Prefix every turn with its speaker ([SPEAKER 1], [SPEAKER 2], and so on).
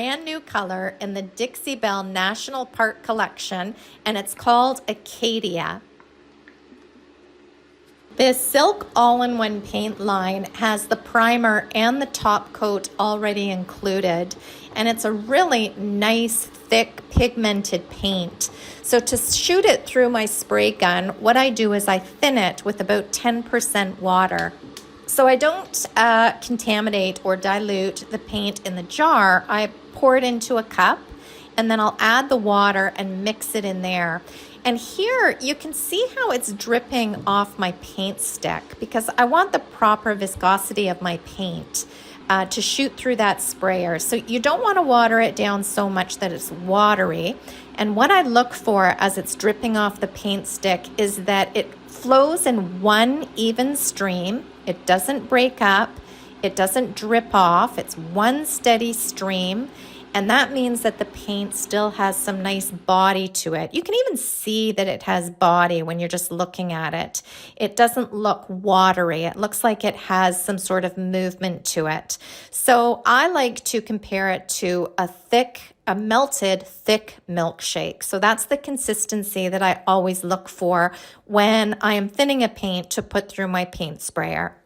[SPEAKER 1] brand new color in the Dixie Belle National Park Collection, and it's called Acadia. This Silk All-in-One paint line has the primer and the top coat already included, and it's a really nice, thick, pigmented paint. So to shoot it through my spray gun, what I do is I thin it with about 10% water. So I don't contaminate or dilute the paint in the jar. I pour it into a cup, and then I'll add the water and mix it in there. And here you can see how it's dripping off my paint stick because I want the proper viscosity of my paint to shoot through that sprayer. So you don't want to water it down so much that it's watery. And what I look for as it's dripping off the paint stick is that it flows in one even stream. It doesn't break up. It doesn't drip off. It's one steady stream. And that means that the paint still has some nice body to it. You can even see that it has body when you're just looking at it. It doesn't look watery. It looks like it has some sort of movement to it. So I like to compare it to a melted thick milkshake. So that's the consistency that I always look for when I am thinning a paint to put through my paint sprayer.